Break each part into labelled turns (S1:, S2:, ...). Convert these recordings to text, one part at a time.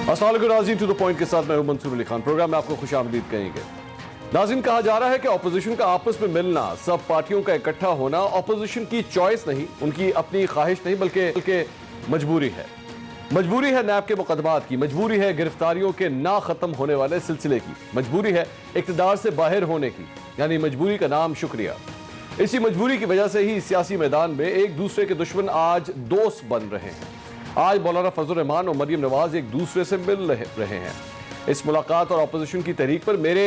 S1: अस्सलाम वालेकुम नाज़रीन, टू द पॉइंट के साथ मैं हूं मंसूर अली खान। प्रोग्राम में आपको खुशामदीद कहेंगे। नाज़रीन, कहा जा रहा है कि ऑपोजिशन का आपस में मिलना, सब पार्टियों का इकट्ठा होना ऑपोजिशन की चॉइस नहीं, उनकी अपनी ख्वाहिश नहीं, बल्कि मजबूरी है। मजबूरी है नैब के मुकदमात की, मजबूरी है गिरफ्तारियों के ना खत्म होने वाले सिलसिले की, मजबूरी है इक़्तिदार से बाहर होने की, यानी मजबूरी का नाम शुक्रिया। इसी मजबूरी की वजह से ही सियासी मैदान में एक दूसरे के दुश्मन आज दोस्त बन रहे हैं। आज मौलाना फजल रहमान और मरियम नवाज एक दूसरे से मिल रहे हैं। इस मुलाकात और अपोजिशन की तहरीक पर मेरे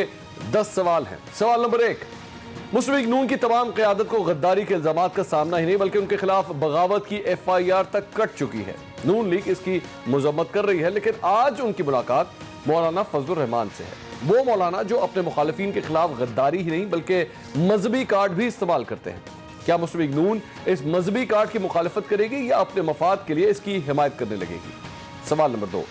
S1: 10 सवाल हैं। सवाल नंबर 1, मुस्लिम लीग नून की तमाम क़यादत को गद्दारी के इल्जामात का सामना ही नहीं बल्कि उनके खिलाफ बगावत की FIR तक कट चुकी है। नून लीग इसकी मजम्मत कर रही है, लेकिन आज उनकी मुलाकात मौलाना फजल रहमान से है। वो मौलाना जो अपने मुखालिफिन के खिलाफ गद्दारी ही नहीं बल्कि मजहबी कार्ड भी इस्तेमाल करते हैं। क्या मुस्लिम लीग नून इस मजहबी कार्ड की मुखालिफत करेगी या अपने मफाद के लिए इसकी हिमायत करने लगेगी? सवाल नंबर 2,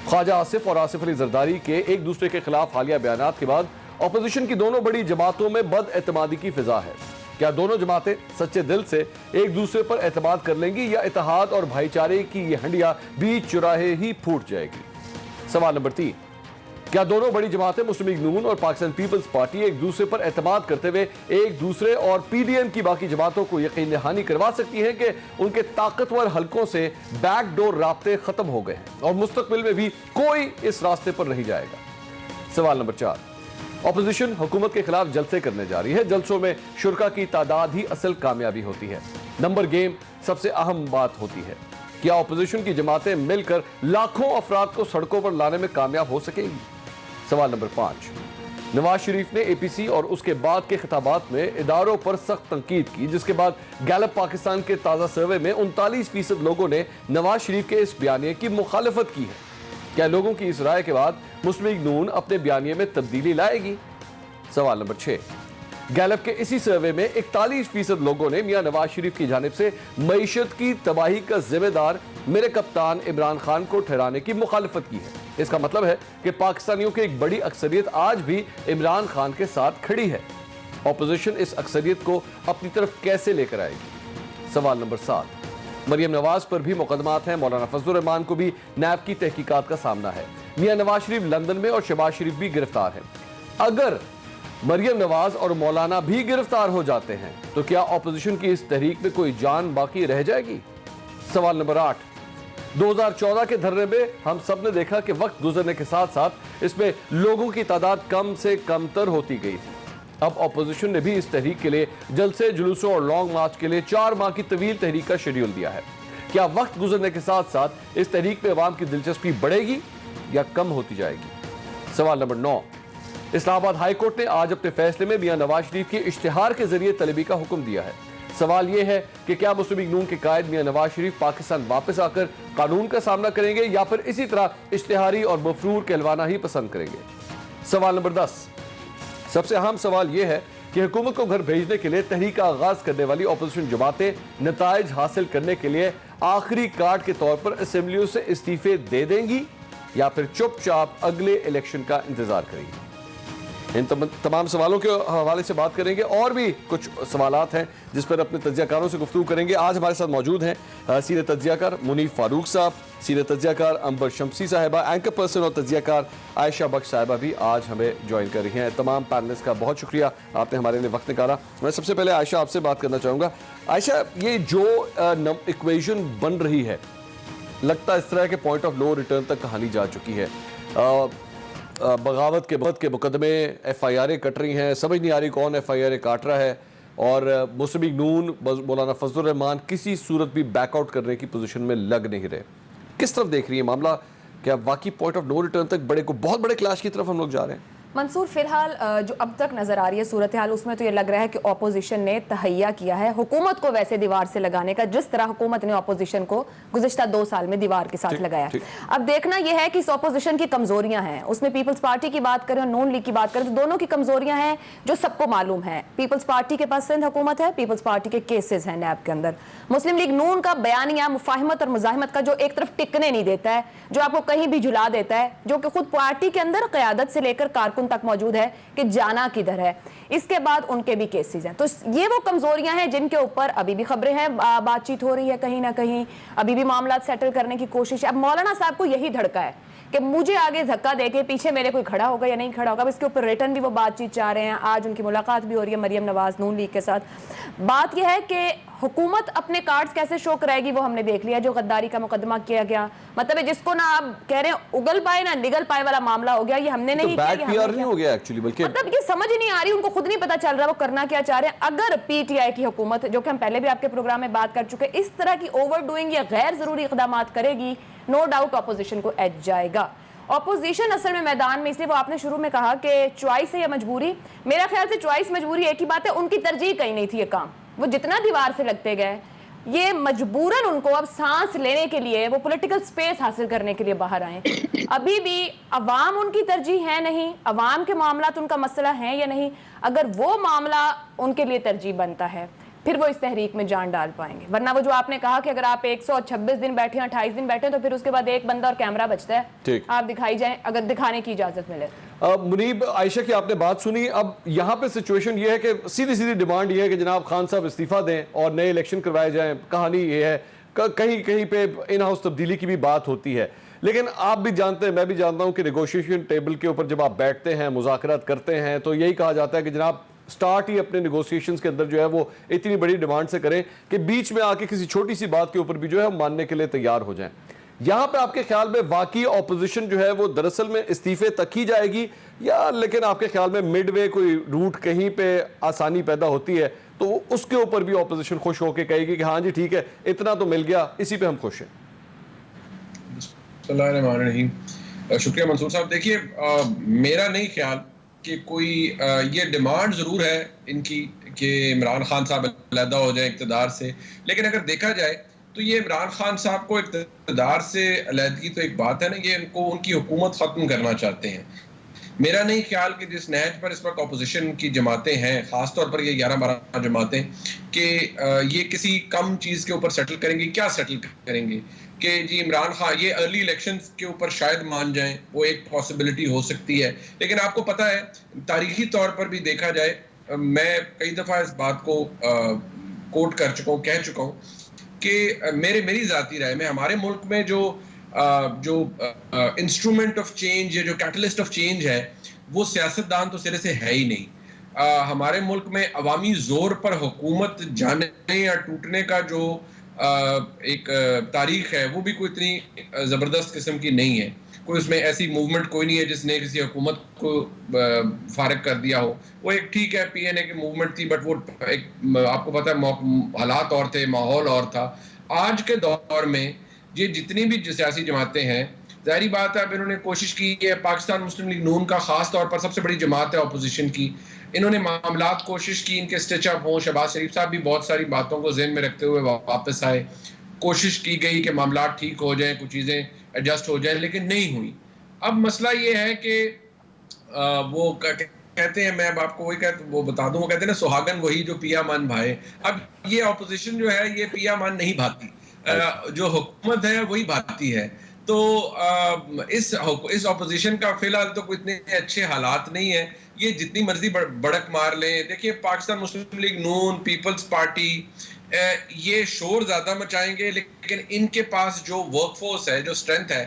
S1: ख्वाजा आसिफ और आसिफ अली जरदारी के एक दूसरे के खिलाफ हालिया बयानात के बाद अपोजिशन की दोनों बड़ी जमातों में बदएतमादी की फिजा है। क्या दोनों जमातें सच्चे दिल से एक दूसरे पर एतमाद कर लेंगी या इत्तेहाद और भाईचारे की ये हंडिया बीच चुराहे ही फूट जाएगी? सवाल नंबर 3, क्या दोनों बड़ी जमातें मुस्लिम लीग नून और पाकिस्तान पीपल्स पार्टी एक दूसरे पर एतमाद करते हुए एक दूसरे और PDM की बाकी जमातों को यकीन दहानी करवा सकती हैं कि उनके ताकतवर हलकों से बैकडोर रास्ते खत्म हो गए हैं और मुस्तकबिल में भी कोई इस रास्ते पर नहीं जाएगा? सवाल नंबर 4, अपोजिशन हुकूमत के खिलाफ जलसे करने जा रही है। जलसों में शुरका की तादाद ही असल कामयाबी होती है, नंबर गेम सबसे अहम बात होती है। क्या अपोजिशन की जमातें मिलकर लाखों अफराद को सड़कों पर लाने में कामयाब हो सकेंगी? सवाल नंबर 5, नवाज शरीफ ने APC और उसके बाद के खिताबात में इदारों पर सख्त तनकीद की, जिसके बाद गैलप पाकिस्तान के ताज़ा सर्वे में 39% लोगों ने नवाज शरीफ के इस बयानिए की मुखालिफत की है। क्या लोगों की इस राय के बाद मुस्लिम लीग नून अपने बयानिए में तब्दीली लाएगी? सवाल नंबर 6, गैलप के इसी सर्वे में 41% लोगों ने मियां नवाज शरीफ की जानिब से मईशत की तबाही का जिम्मेदार मेरे कप्तान इमरान खान को ठहराने की मुखालिफत की है। इसका मतलब है कि पाकिस्तानियों की एक बड़ी अक्सरियत आज भी इमरान खान के साथ खड़ी है। ऑपोजिशन इस अक्सरियत को अपनी तरफ कैसे लेकर आएगी? सवाल नंबर 7, मरियम नवाज पर भी मुकदमात हैं। मौलाना फजल रहमान को भी नैब की तहकीकात का सामना है। मियां नवाज शरीफ लंदन में और शहबाज शरीफ भी गिरफ्तार हैं। अगर मरियम नवाज और मौलाना भी गिरफ्तार हो जाते हैं तो क्या ऑपोजिशन की इस तहरीक में कोई जान बाकी रह जाएगी? सवाल नंबर 8, 2014 के धरने में हम सब ने देखा कि वक्त गुजरने के साथ साथ इसमें लोगों की तादाद कम से कमतर होती गई थी। अब ऑपोजिशन ने भी इस तहरीक के लिए जलसे, जुलूसों और लॉन्ग मार्च के लिए 4 माह की तवील तहरीक का शेड्यूल दिया है। क्या वक्त गुजरने के साथ साथ इस तहरीक में अवाम की दिलचस्पी बढ़ेगी या कम होती जाएगी? सवाल नंबर 9, इस्लामाबाद हाई कोर्ट ने आज अपने फैसले में मियां नवाज शरीफ के इश्तिहार के जरिए तलबी का हुक्म दिया है। सवाल यह है कि क्या मुस्लिम लीग नून के कायद मियां नवाज शरीफ पाकिस्तान वापस आकर कानून का सामना करेंगे या फिर इसी तरह इश्तिहारी और मफरूर कहलवाना ही पसंद करेंगे? सवाल नंबर 10, सबसे अहम सवाल यह है कि हुकूमत को घर भेजने के लिए तहरीक का आगाज करने वाली अपोजिशन जमातें नताइज हासिल करने के लिए आखिरी कार्ड के तौर पर असेंबलियों से इस्तीफे दे देंगी या फिर चुपचाप अगले इलेक्शन का इंतजार करेंगी? इन तमाम सवालों के हवाले से बात करेंगे। और भी कुछ सवालात हैं जिस पर अपने तज्जियाकारों से गुफ्तगू करेंगे। आज हमारे साथ मौजूद हैं सीनियर तज्जियाकार मुनीफ फारूक साहब, सीनियर तज्जियाकार अंबर शमसी साहिबा, एंकर पर्सन और तज्जियाकार आयशा बख्श साहिबा भी आज हमें ज्वाइन कर रही हैं। तमाम पैनलिस्ट का बहुत शुक्रिया, आपने हमारे लिए वक्त निकाला। मैं सबसे पहले आयशा आपसे बात करना चाहूँगा। आयशा, ये जो इक्वेशन बन रही है, लगता इस तरह के पॉइंट ऑफ नो रिटर्न तक कहानी जा चुकी है। बगावत के मुकदमे, FIR कट रही हैं, समझ नहीं आ रही कौन FIR काट रहा है, और मुस्लिम लीग नून मौलाना फजल रहमान किसी सूरत भी बैकआउट करने की पोजीशन में लग नहीं रहे। किस तरफ देख रही है मामला? क्या वाकई पॉइंट ऑफ नो रिटर्न तक बहुत बड़े क्लैश की तरफ हम लोग जा रहे हैं?
S2: मंसूर, फिलहाल जो अब तक नजर आ रही है सूरत हाल, उसमें तो ये लग रहा है कि ऑपोजिशन ने तहैया किया है हुकूमत को वैसे दीवार से लगाने का, जिस तरह हुकूमत ने ऑपोजिशन को गुज़िश्ता 2 साल में दीवार के साथ लगाया। अब देखना यह है कि इस ऑपोजिशन की कमजोरियां हैं। उसमें पीपल्स पार्टी की बात करें और नून लीग की बात करें तो दोनों की कमजोरियां हैं जो सबको मालूम है। पीपल्स पार्टी के पास सिंध हुकूमत है, पीपल्स पार्टी के केसेस हैं नैब के अंदर। मुस्लिम लीग नून का बयानिया मुफाहिमत और मुजाहिमत का जो एक तरफ टिकने नहीं देता है, जो आपको कहीं भी झुला देता है, जो कि खुद पार्टी के अंदर क़यादत से लेकर कारकुन उन तक मौजूद है कि जाना किधर है। इसके बाद उनके भी केसेस हैं। तो ये वो कमजोरियां हैं जिनके ऊपर अभी भी खबरें हैं, बातचीत हो रही है, कहीं ना कहीं अभी भी मामला सेटल करने की कोशिश है। अब मौलाना साहब को यही धड़का है कि मुझे आगे धक्का देके पीछे मेरे कोई खड़ा होगा या नहीं खड़ा होगा। अब इसके ऊपर रिटर्न भी वो बातचीत चाह रहे हैं। आज उनकी मुलाकात भी हो रही है मरियम नवाज नून लीग के साथ। बात यह है कि हुकूमत अपने कार्ड्स कैसे शो कराएगी वो हमने देख लिया। जो गद्दारी का मुकदमा किया गया, मतलब है जिसको ना आप कह रहे हैं उगल पाए ना निगल पाए वाला मामला हो गया। ये हमने नहीं किया,
S1: बैड पीआर नहीं हो गया एक्चुअली, बल्कि
S2: मतलब ये समझ ही नहीं आ रही, उनको खुद नहीं पता चल रहा वो करना क्या चाह रहे हैं। अगर पीटीआई की हुकूमत, जो कि हम पहले भी आपके प्रोग्राम में बात कर चुके, इस तरह की ओवर डूइंग या गैर जरूरी इकदाम करेगी, नो डाउट ऑपोजिशन को एज जाएगा। ऑपोजिशन असल में मैदान में, इसलिए वो आपने शुरू में कहा कि चॉइस है या मजबूरी, मेरा ख्याल से चॉइस मजबूरी एक ही बात है। उनकी तरजीह कहीं नहीं थी ये काम, वो जितना दीवार से लगते गए, ये मजबूरन उनको अब सांस लेने के लिए, वो पॉलिटिकल स्पेस हासिल करने के लिए बाहर आए। अभी भी अवाम उनकी तरजीह है नहीं, अवाम के मामला उनका मसला है या नहीं। अगर वो मामला उनके लिए तरजीह बनता है फिर वो इस तहरीक में जान डाल पाएंगे। वरना वो जो आपने कहा कि अगर आप 126 दिन बैठे, 28 दिन बैठे, तो फिर उसके बाद एक बंदा और कैमरा बचता है, आप दिखाई जाएं अगर दिखाने की इजाजत मिले।
S1: मुनीब, आयशा की आपने बात सुनी। अब यहाँ पे सिचुएशन ये है कि सीधी सीधी डिमांड ये है कि जनाब खान साहब इस्तीफा दें और नए इलेक्शन करवाए जाएं। कहानी ये है, कहीं कहीं पे इन हाउस तब्दीली की भी बात होती है। लेकिन आप भी जानते हैं, मैं भी जानता हूँ कि नेगोशिएशन टेबल के ऊपर जब आप बैठते हैं, मुज़ाकरात करते हैं, तो यही कहा जाता है कि जनाब स्टार्ट ही अपने नेगोशिएशंस के अंदर जो है वो इतनी बड़ी डिमांड से करें कि बीच में आके किसी छोटी सी बात के ऊपर भी जो है मानने के लिए तैयार हो जाएं। यहाँ पे आपके ख्याल में वाकई ऑपोजिशन जो है वो दरअसल में इस्तीफे तक ही जाएगी, या लेकिन आपके ख्याल में मिडवे कोई रूट कहीं पे आसानी पैदा होती है तो उसके ऊपर भी ऑपोजिशन खुश होकर कहेगी कि हाँ जी ठीक है, इतना तो मिल गया, इसी पे हम खुश हैं?
S3: शुक्रिया मंसूर साहब। देखिए, मेरा नहीं ख्याल कि कोई ये डिमांड ज़रूर है इनकी कि इमरान खान साहब अलहदा हो जाए इक़्तिदार से, लेकिन अगर देखा जाए तो ये इमरान खान साहब को इक़्तिदार से अलहदगी तो एक बात है ना, ये इनको उनकी हुकूमत ख़त्म करना चाहते हैं। मेरा नहीं ख्याल कि जिस नहज पर इस वक्त अपोजिशन की जमातें हैं, ख़ासतौर पर ये 11-12 जमातें, कि ये किसी कम चीज़ के ऊपर सेटल करेंगे। क्या सेटल करेंगे कि जी इमरान खान ये अर्ली इलेक्शंस के ऊपर शायद मान जाएं, वो एक पॉसिबिलिटी हो सकती है। लेकिन आपको पता है तारीखी तौर पर भी देखा जाए, मैं कई दफ़ा इस बात को कोट कर चुका हूँ, कह चुका हूँ कि मेरी ज़ाती राय में हमारे मुल्क में जो इंस्ट्रूमेंट ऑफ चेंज या जो कैटलिस्ट ऑफ चेंज है वो सियासतदान तो सिरे से है ही नहीं। हमारे मुल्क में अवामी जोर पर हुकूमत जाने या टूटने का जो एक तारीख है वो भी कोई इतनी ज़बरदस्त किस्म की नहीं है। कोई उसमें ऐसी मूवमेंट कोई नहीं है जिसने किसी हुकूमत को फारिग कर दिया हो। वो एक ठीक है PNA की मूवमेंट थी, बट वो एक आपको पता है हालात और थे, माहौल और था। आज के दौर में ये जितनी भी सियासी जमातें हैं, जाहिर बात है अब इन्होंने कोशिश की है, पाकिस्तान मुस्लिम लीग नून का खास तौर पर सबसे बड़ी जमात है अपोजिशन की, इन्होंने मामलात कोशिश की इनके स्टिच अप हो। शहबाज शरीफ साहब भी बहुत सारी बातों को जहन में रखते हुए वापस आए, कोशिश की गई कि मामलात ठीक हो जाएं, कुछ चीज़ें एडजस्ट हो जाएं, लेकिन नहीं हुई। अब मसला ये है कि वो कहते हैं, मैं अब आपको वो बता दूं, वो कहते हैं ना सुहागन वही जो पिया मन भाए। अब ये अपोजिशन जो है ये पिया मन नहीं भाती, जो हुकूमत है वही भाती है। तो इस ऑपोजिशन का फिलहाल तो कोई इतने अच्छे हालात नहीं है, ये जितनी मर्जी बड़क मार लें। देखिए पाकिस्तान मुस्लिम लीग नून, पीपल्स पार्टी, ये शोर ज्यादा मचाएंगे, लेकिन इनके पास जो वर्कफोर्स है, जो स्ट्रेंथ है,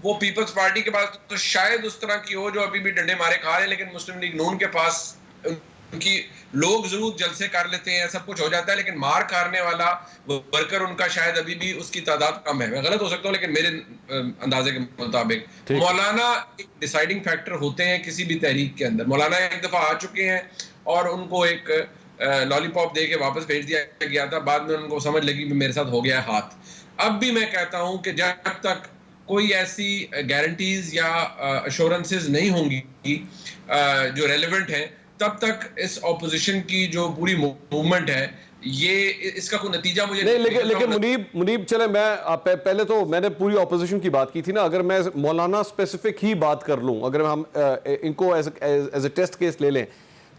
S3: वो पीपल्स पार्टी के पास तो शायद उस तरह की हो जो अभी भी डंडे मारे खा रहे हैं, लेकिन मुस्लिम लीग नून के पास उनकी लोग जरूर जलसे कर लेते हैं, सब कुछ हो जाता है, लेकिन मार खाने वाला वर्कर उनका शायद अभी भी उसकी तादाद कम है। मैं गलत हो सकता हूँ, लेकिन मेरे अंदाजे के मुताबिक मौलाना एक डिसाइडिंग फैक्टर होते हैं किसी भी तहरीक के अंदर। मौलाना एक दफा आ चुके हैं और उनको एक लॉलीपॉप दे के वापस भेज दिया गया था, बाद में उनको समझ लगी मेरे साथ हो गया हाथ। अब भी मैं कहता हूँ कि जब तक कोई ऐसी गारंटीज या अश्योरेंसेस नहीं होंगी जो रेलेवेंट हैं, तब तक इस ऑपोजिशन की जो पूरी मूवमेंट है ये इसका कोई नतीजा मुझे
S1: नहीं। लेकिन मुनीब चले, मैं पहले तो मैंने पूरी ऑपोजिशन की बात की थी ना, अगर मैं मौलाना स्पेसिफिक ही बात कर लूं, अगर हम इनको एज ए टेस्ट केस ले लें,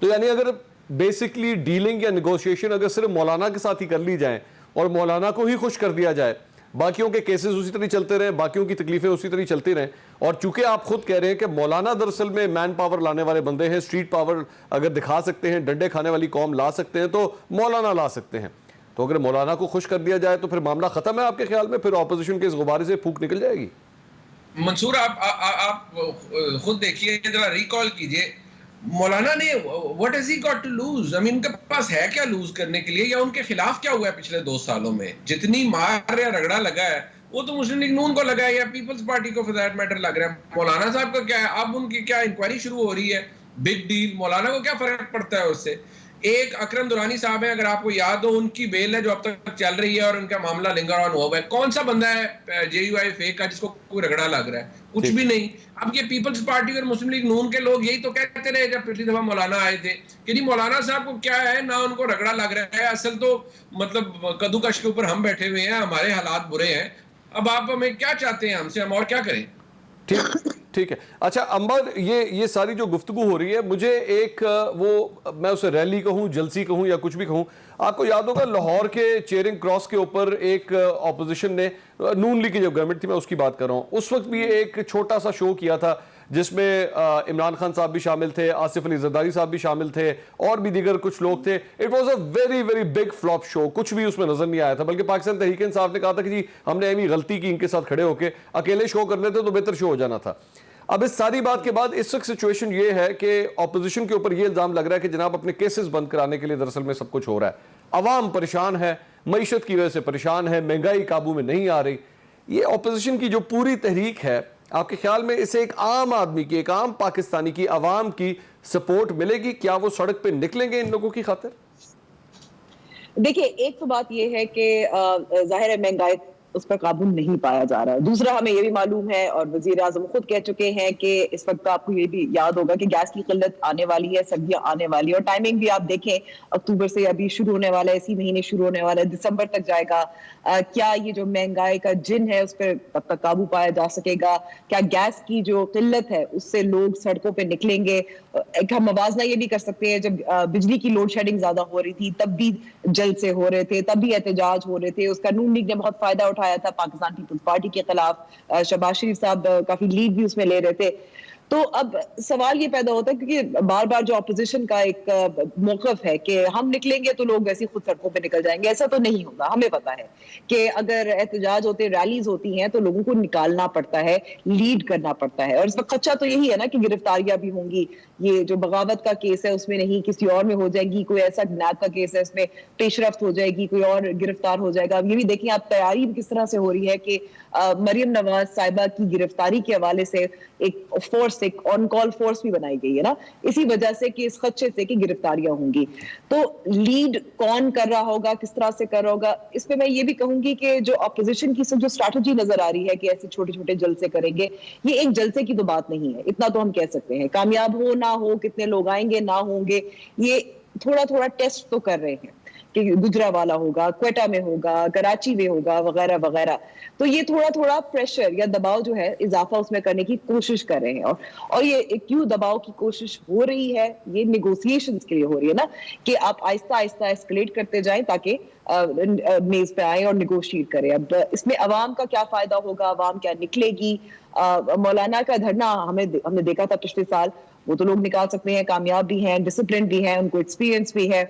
S1: तो यानी अगर बेसिकली डीलिंग या नेगोशिएशन अगर सिर्फ मौलाना के साथ ही कर ली जाए और मौलाना को ही खुश कर दिया जाए, बाकियों के केसेस उसी तरह चलते रहे, बाकियों की तकलीफें उसी तरह चलती रहें। और चूंकि आप खुद कह रहे हैं कि मौलाना दरअसल में मैन पावर लाने वाले बंदे हैं, स्ट्रीट पावर अगर दिखा सकते हैं, डंडे खाने वाली कौम ला सकते हैं, तो मौलाना ला सकते हैं। तो अगर मौलाना को खुश कर दिया जाए तो फिर मामला खत्म है आपके ख्याल में? फिर ऑपोजिशन के इस गुब्बारे से फूंक निकल जाएगी?
S3: मंसूर, आप खुद देखिए, जरा रिकॉल कीजिए, मौलाना ने what has he got to lose? I mean, उनके पास है क्या लूज करने के लिए, या उनके खिलाफ क्या हुआ है पिछले 2 सालों में? जितनी मार या रगड़ा लगा है वो तो मुस्लिम लीग नून को लगा है या पीपल्स पार्टी को फॉर दैट मैटर लग रहा है। मौलाना साहब का क्या है? अब उनकी क्या इंक्वायरी शुरू हो रही है, बिग डील, मौलाना को क्या फर्क पड़ता है उससे? एक अकरम दुरानी साहब है, अगर आपको याद हो, उनकी बेल है जो अब तक चल रही है और उनका मामला लिंगर ऑन हुआ है। कौन सा बंदा है जेयूआई फेक का जिसको कोई रगड़ा लग रहा है? कुछ भी नहीं। अब ये पीपल्स पार्टी और मुस्लिम लीग नून के लोग यही तो कहते रहे जब पिछली दफा मौलाना आए थे कि नहीं, मौलाना साहब को क्या है ना, उनको रगड़ा लग रहा है, असल तो मतलब कद्दूकश के ऊपर हम बैठे हुए हैं, हमारे हालात बुरे हैं। अब आप हमें क्या चाहते हैं हमसे, हम और क्या करें?
S1: ठीक है। अच्छा अंबर, ये सारी जो गुफ्तगू हो रही है, मुझे एक वो मैं उसे रैली कहूं, जलसी कहूं या कुछ भी कहूं, आपको याद होगा लाहौर के चेयरिंग क्रॉस के ऊपर एक ऑपोजिशन ने, नून लीग की जो गवर्नमेंट थी मैं उसकी बात कर रहा हूं, उस वक्त भी एक छोटा सा शो किया था जिसमें इमरान खान साहब भी शामिल थे, आसिफ अली जरदारी साहब भी शामिल थे, और भी दीगर कुछ लोग थे। It was a very very big flop show, कुछ भी उसमें नजर नहीं आया था। बल्कि पाकिस्तान तहरीक इंसाफ ने कहा था कि जी हमने अभी गलती की, इनके साथ खड़े होकर अकेले शो कर लेते तो बेहतर शो हो जाना था। अब इस सारी बात के बाद इस वक्त सिचुएशन ये है कि ऑपोजिशन के ऊपर ये इल्जाम लग रहा है कि जनाब अपने केसेस बंद कराने के लिए दरअसल में सब कुछ हो रहा है, अवाम परेशान है, मईशत की वजह से परेशान है, महंगाई काबू में नहीं आ रही। ये ऑपोजिशन की जो पूरी तहरीक है, आपके ख्याल में इसे एक आम आदमी की, एक आम पाकिस्तानी की आवाम की सपोर्ट मिलेगी? क्या वो सड़क पे निकलेंगे इन लोगों की खातिर?
S4: देखिए, एक तो बात यह है कि जाहिर है महंगाई उस पर काबू नहीं पाया जा रहा है। दूसरा, हमें यह भी मालूम है और वजीर आजम खुद कह चुके हैं कि इस वक्त आपको ये भी याद होगा कि गैस की किल्लत आने वाली है, सर्दियां आने वाली है, और टाइमिंग भी आप देखें, अक्टूबर से अभी शुरू होने वाला है, इसी महीने शुरू होने वाला है, दिसंबर तक जाएगा। क्या ये जो महंगाई का जिन है उस पर तब तक काबू पाया जा सकेगा? क्या गैस की जो किल्लत है उससे लोग सड़कों पर निकलेंगे? एक हम मवाजना ये भी कर सकते हैं, जब बिजली की लोड शेडिंग ज्यादा हो रही थी तब भी जलसे हो रहे थे, तब भी एहतजाज हो रहे थे, उसका नून लीग ने बहुत फायदा उठाया था पाकिस्तान पीपल्स पार्टी के खिलाफ। शहबाज शरीफ साहब काफी लीड भी उसमें ले रहे थे। तो अब सवाल ये पैदा होता है, क्योंकि बार बार जो अपोजिशन का एक मौकफ है कि हम निकलेंगे तो लोग वैसे खुद सड़कों पे निकल जाएंगे, ऐसा तो नहीं होगा। हमें पता है कि अगर एहतजाज होते, रैलीज होती हैं, तो लोगों को निकालना पड़ता है, लीड करना पड़ता है। और इस वक्त खदशा तो यही है ना कि गिरफ्तारियां भी होंगी। ये जो बगावत का केस है उसमें नहीं, किसी और में हो जाएगी, कोई ऐसा नैब का केस है उसमें पेशरफ्त हो जाएगी, कोई और गिरफ्तार हो जाएगा। अब ये भी देखिए आप, तैयारी किस तरह से हो रही है कि मरियम नवाज साहिबा की गिरफ्तारी के हवाले से एक फोर्स, एक ऑन कॉल फोर्स भी बनाई गई है ना, इसी वजह से कि इस खदशे से कि गिरफ्तारियां होंगी। तो लीड कौन कर रहा होगा, किस तरह से कर रहा होगा, इस पे मैं ये भी कहूंगी कि जो अपोजिशन की जो स्ट्रैटेजी नजर आ रही है कि ऐसे छोटे छोटे जलसे करेंगे, ये एक जलसे की तो बात नहीं है, इतना तो हम कह सकते हैं। कामयाब हो ना हो, कितने लोग आएंगे ना होंगे, ये थोड़ा थोड़ा टेस्ट तो कर रहे हैं कि गुजरावाला होगा, क्वेटा में होगा, कराची में होगा, वगैरह वगैरह। तो ये थोड़ा थोड़ा प्रेशर या दबाव जो है इजाफा उसमें करने की कोशिश कर रहे हैं। और ये क्यों दबाव की कोशिश हो रही है? ये निगोशिएशंस के लिए हो रही है ना, कि आप आहिस्ता आहिस्ता एस्केलेट करते जाएं ताकि मेज पे आए और निगोशिएट करें। अब इसमें अवाम का क्या फायदा होगा, अवाम क्या निकलेगी? मौलाना का धरना हमने देखा था पिछले साल, वो तो लोग निकाल सकते हैं, कामयाब भी हैं, डिसिप्लिन भी हैं, उनको एक्सपीरियंस भी है,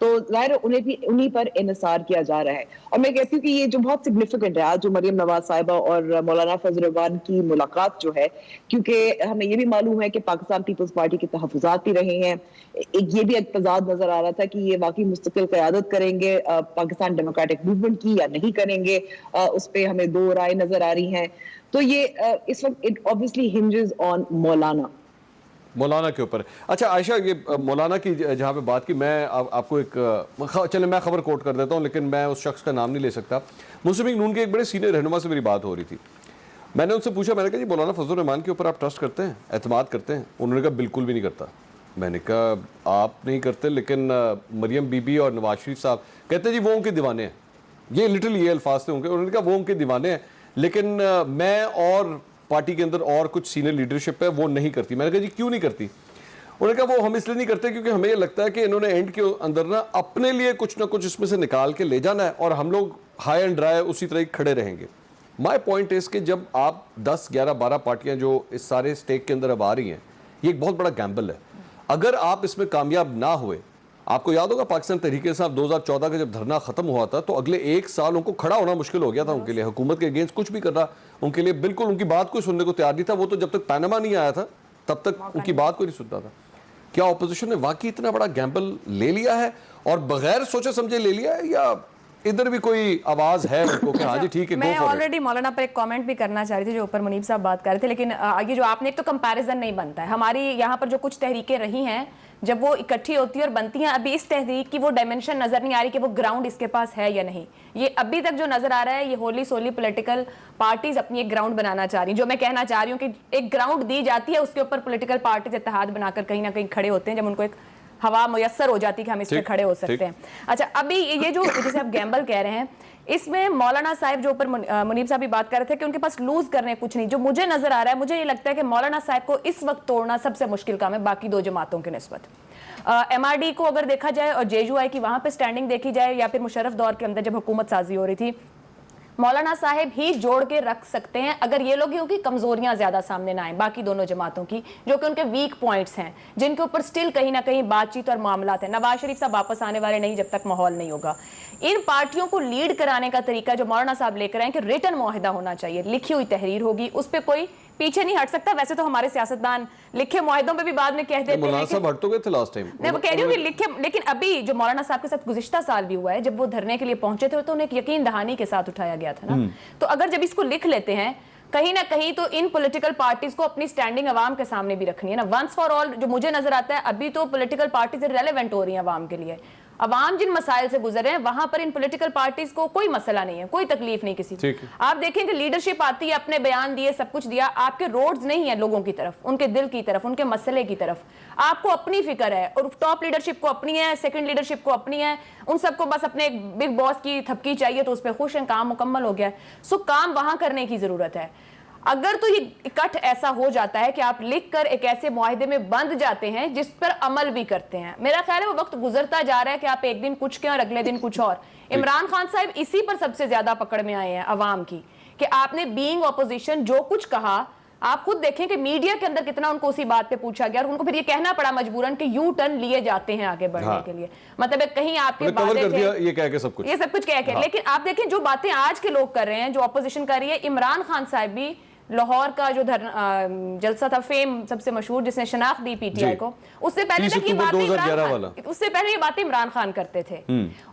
S4: तो जाहिर उन्हें भी उन्हीं पर इन्हिसार किया जा रहा है। और मैं कहती हूँ कि ये जो बहुत सिग्निफिकेंट है आज जो मरियम नवाज साहिबा और मौलाना फजल रहमान की मुलाकात जो है, क्योंकि हमें ये भी मालूम है कि पाकिस्तान पीपल्स पार्टी के तहफ़्फ़ुज़ात भी रहे हैं, एक ये भी एक तज़ाद नजर आ रहा था कि ये वाकई मुस्तकिल क़यादत करेंगे पाकिस्तान डेमोक्रेटिक मूवमेंट की या नहीं करेंगे, उस पर हमें दो राय नजर आ रही हैं। तो ये इस वक्त इट ऑब्वियसली हिंजेस ऑन मौलाना
S1: के ऊपर। अच्छा आयशा, ये मौलाना की जहाँ पे बात की, मैं आपको एक चले मैं खबर कोट कर देता हूँ, लेकिन मैं उस शख्स का नाम नहीं ले सकता। मुस्लिम लीग नून के एक बड़े सीनियर रहनुमा से मेरी बात हो रही थी। मैंने उनसे पूछा, मैंने कहा जी मौलाना फजल रहमान के ऊपर आप ट्रस्ट करते हैं, एतमाद करते हैं? उन्होंने कहा बिल्कुल भी नहीं करता। मैंने कहा आप नहीं करते, लेकिन मरियम बीबी और नवाज शरीफ साहब कहते जी वो उनके दीवाने हैं। ये लिटरली ये अल्फाज थे उनके। उन्होंने कहा वो उनके दीवाने हैं, लेकिन मैं और पार्टी के अंदर और कुछ सीनियर लीडरशिप है वो नहीं करती। मैंने कहा जी क्यों नहीं करती? उन्होंने कहा वो हम इसलिए नहीं करते क्योंकि हमें ये लगता है कि इन्होंने एंड के अंदर ना अपने लिए कुछ ना कुछ इसमें से निकाल के ले जाना है और हम लोग हाई एंड ड्राई उसी तरह खड़े रहेंगे। माय पॉइंट इज कि जब आप 10, 11, 12 पार्टियां जो इस सारे स्टेक के अंदर अब आ रही हैं, ये एक बहुत बड़ा गैम्बल है। अगर आप इसमें कामयाब ना हुए, आपको याद होगा पाकिस्तान तहरीक-ए-इंसाफ 2014 का जब धरना खत्म हुआ था तो अगले 1 साल उनको खड़ा होना मुश्किल हो गया था उनके लिए, हुकूमत के अगेंस्ट कुछ भी करना उनके लिए बिल्कुल, उनकी बात कोई सुनने को तैयार नहीं था। वो तो जब तक पैनामा नहीं आया था तब तक उनकी बात कोई नहीं सुनता था। क्या ऑपोजिशन ने वाकई इतना बड़ा गैम्बल ले लिया है और बगैर सोचे समझे ले लिया है, या इधर भी कोई आवाज है उनको कि हाँ जी ठीक है?
S2: मैं ऑलरेडी मौलाना पर एक कमेंट भी करना चाह रही थी जो ऊपर मुनीब साहब बात कर रहे थे, लेकिन ये जो आपने, एक तो कंपैरिजन नहीं बनता है। हमारी यहाँ पर जो कुछ तहरीकें रही हैं, जब वो इकट्ठी होती है और बनती हैं, अभी इस तहरीक की वो डायमेंशन नजर नहीं आ रही कि वो ग्राउंड इसके पास है या नहीं। ये अभी तक जो नजर आ रहा है, ये होली सोली पॉलिटिकल पार्टीज अपनी एक ग्राउंड बनाना चाह रही हैं। जो मैं कहना चाह रही हूँ कि एक ग्राउंड दी जाती है, उसके ऊपर पॉलिटिकल पार्टीज इत्तेहाद बनाकर कहीं ना कहीं खड़े होते हैं जब उनको एक हवा मुयस्सर हो जाती है कि हम इस पे खड़े हो सकते हैं। अच्छा, अभी ये जो जैसे आप गैम्बल कह रहे हैं, इसमें मौलाना साहब जो ऊपर मुनीब साहब भी बात कर रहे थे कि उनके पास लूज करने कुछ नहीं, जो मुझे नजर आ रहा है, मुझे ये लगता है कि मौलाना साहब को इस वक्त तोड़ना सबसे मुश्किल काम है बाकी दो जमातों के निस्बत। MRD को अगर देखा जाए और JUI की वहां पे स्टैंडिंग देखी जाए, या फिर मुशर्रफ दौर के अंदर जब हुकूमत साजी हो रही थी, मौलाना साहब ही जोड़ के रख सकते हैं अगर ये लोग की कमजोरियां ज्यादा सामने ना आए बाकी दोनों जमातों की, जो कि उनके वीक पॉइंट्स हैं, जिनके ऊपर स्टिल कहीं ना कहीं बातचीत और मामलात है। नवाज शरीफ साहब वापस आने वाले नहीं जब तक माहौल नहीं होगा। इन पार्टियों को लीड कराने का तरीका जो मौलाना साहब लेकर आए कि रिटन मुआहिदा होना चाहिए, लिखी हुई तहरीर होगी, उस पर कोई पीछे नहीं हट सकता। वैसे तो हमारे सियासतदान लिखे मुआहिदों पे भी बाद में कहते थे,
S1: मौलाना साहब हट तो गए थे लास्ट टाइम,
S2: मैं वो कह रही हूँ कि लिखे, लेकिन अभी जो मौलाना साहब के साथ गुज़िश्ता साल भी हुआ है, जब वो धरने के लिए पहुंचे थे तो उन्हें एक यकीन दहानी के साथ उठाया गया था ना। तो अगर जब इसको लिख लेते हैं कहीं ना कहीं, तो इन पॉलिटिकल पार्टीज को अपनी स्टैंडिंग अवाम के सामने भी रखनी है ना, वंस फॉर ऑल। जो मुझे नजर आता है अभी तो पॉलिटिकल पार्टीज रेलेवेंट हो रही है अवाम के लिए। अवाम जिन मसाइल से गुजर रहे हैं वहां पर इन पॉलिटिकल पार्टीज को कोई मसला नहीं है, कोई तकलीफ नहीं किसी की। आप देखें कि लीडरशिप आती है, अपने बयान दिए, सब कुछ दिया, आपके रोड्स नहीं है लोगों की तरफ, उनके दिल की तरफ, उनके मसले की तरफ। आपको अपनी फिक्र है और टॉप लीडरशिप को अपनी है, सेकंड लीडरशिप को अपनी है, उन सबको बस अपने बिग बॉस की थपकी चाहिए तो उस पर खुश हैं, काम मुकम्मल हो गया। सो काम वहां करने की जरूरत है। अगर तो ये इकट्ठ ऐसा हो जाता है कि आप लिखकर एक ऐसे मुआहिदे में बंध जाते हैं जिस पर अमल भी करते हैं, मेरा ख्याल है वो वक्त गुजरता जा रहा है कि आप एक दिन कुछ कहें और अगले दिन कुछ और। इमरान खान साहब इसी पर सबसे ज्यादा पकड़ में आए हैं अवाम की, कि आपने बीइंग ऑपोजिशन जो कुछ कहा, आप खुद देखें कि मीडिया के अंदर कितना उनको उसी बात पे पूछा गया और उनको फिर ये कहना पड़ा मजबूरन कि यू टर्न लिए जाते हैं आगे बढ़ने के लिए। मतलब कहीं आपके
S1: ये कह के सब कुछ कह के,
S2: लेकिन आप देखें जो बातें आज के लोग कर रहे हैं, जो ऑपोजिशन कर रही है, इमरान खान साहब भी लाहौर का जो जलसा था फेम सबसे मशहूर, जिसने शनाख्त दी PTI को, उससे पहले तक ये बातें उससे पहले ये बातें इमरान खान करते थे।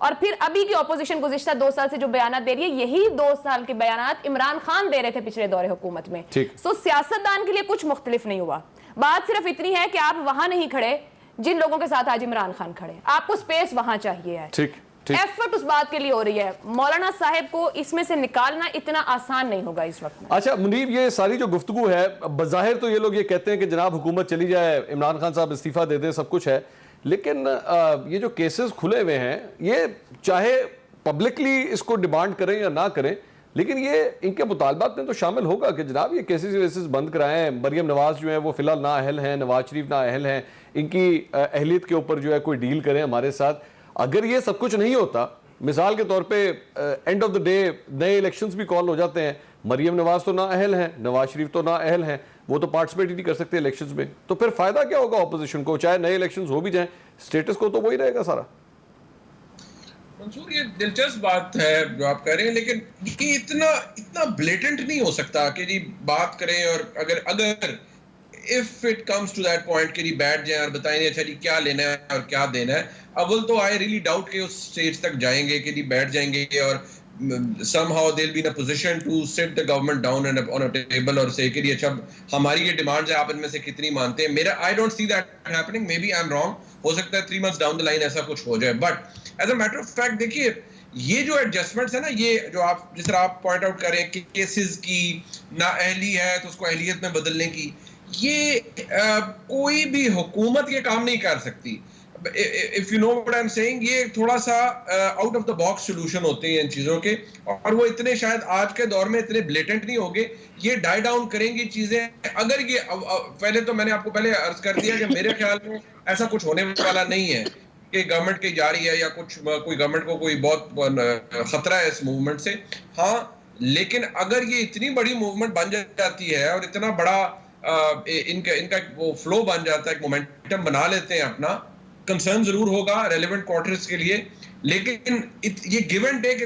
S2: और फिर अभी की ऑपोजिशन गुज़िश्ता 2 साल से जो बयान दे रही है, यही 2 साल के बयान इमरान खान दे रहे थे पिछले दौरे हुकूमत में। सो सियासतदान के लिए कुछ मुख्तलिफ नहीं हुआ। बात सिर्फ इतनी है कि आप वहां नहीं खड़े जिन लोगों के साथ आज इमरान खान खड़े, आपको स्पेस वहां चाहिए है। एफर्ट उस बात के लिए हो रही है। मौलाना साहब को इसमें से निकालना इतना आसान नहीं होगा इस वक्त में।
S1: अच्छा मुनीब, ये सारी जो गुफ्तगू है, बज़ाहिर तो ये लोग ये कहते हैं कि जनाब हुकूमत चली जाए, इमरान खान साहब इस्तीफा दे दें, सब कुछ है, लेकिन ये जो केसेस खुले हुए हैं, ये चाहे पब्लिकली इसको डिमांड करें या ना करें, लेकिन ये इनके मुतालबात में तो शामिल होगा कि जनाब ये केसेस बंद कराएं। मरियम नवाज जो है वो फिलहाल नाअहल हैं, नवाज शरीफ नाअहल हैं, इनकी अहलियत के ऊपर जो है कोई डील करें हमारे साथ। अगर ये सब कुछ नहीं होता, मिसाल के तौर पे एंड ऑफ द डे नए इलेक्शंस भी कॉल हो जाते हैं, मरियम नवाज तो नाअहल हैं, नवाज शरीफ तो नाअहल हैं, वो तो पार्टिसिपेट ही नहीं कर सकते इलेक्शंस में, तो फिर फायदा क्या होगा ऑपोजिशन को? चाहे नए इलेक्शंस हो भी जाएं, स्टेटस को तो वही रहेगा सारा।
S3: मंसूर, ये दिलचस्प बात है जो आप कह रहे हैं, लेकिन ये इतना ब्लेटेंट नहीं हो सकता कि जी बात करें और अगर if it comes to that point कि बैठ जाए और बताएं अच्छा जी क्या लेना है और क्या देना है। अव्वल तो आई रियली डाउट कि उस स्टेज तक जाएंगे कि जी बैठ जाएंगे और somehow they'll be in a position to sit the government down on a table और say कि अच्छा हमारी ये डिमांड्स है, आप इनमें से कितनी मानते हैं। मेरा I don't see that happening, maybe I'm wrong, हो सकता है 3 months down the line ऐसा कुछ हो जाए, but as a matter of fact देखिए ये जो एडजस्टमेंट्स है ना, ये जो आप जिस तरह आप पॉइंट आउट कर रहे हैं कि केसेस की नाअहली है तो उसको अहलियत में बदलने की, ये कोई भी हुकूमत ये काम नहीं कर सकती। If you know what I am saying, ये थोड़ा सा out of the box solution होते हैं इन चीजों के, और वो इतने शायद आज के दौर में इतने ब्लेटेंट नहीं होंगे, ये डाई डाउन करेंगी चीजें। अगर ये पहले तो मैंने आपको पहले अर्ज कर दिया कि मेरे ख्याल में ऐसा कुछ होने वाला नहीं है कि गवर्नमेंट की जा रही है या कुछ कोई गवर्नमेंट को कोई बहुत खतरा है इस मूवमेंट से। हाँ, लेकिन अगर ये इतनी बड़ी मूवमेंट बन जाती है और इतना बड़ा इनका वो फ्लो बन जाता है, एक मोमेंटम बना लेते हैं अपना, कंसर्न जरूर होगा रेलेवेंट क्वार्टर्स के लिए, लेकिन ये गिव एंड टेक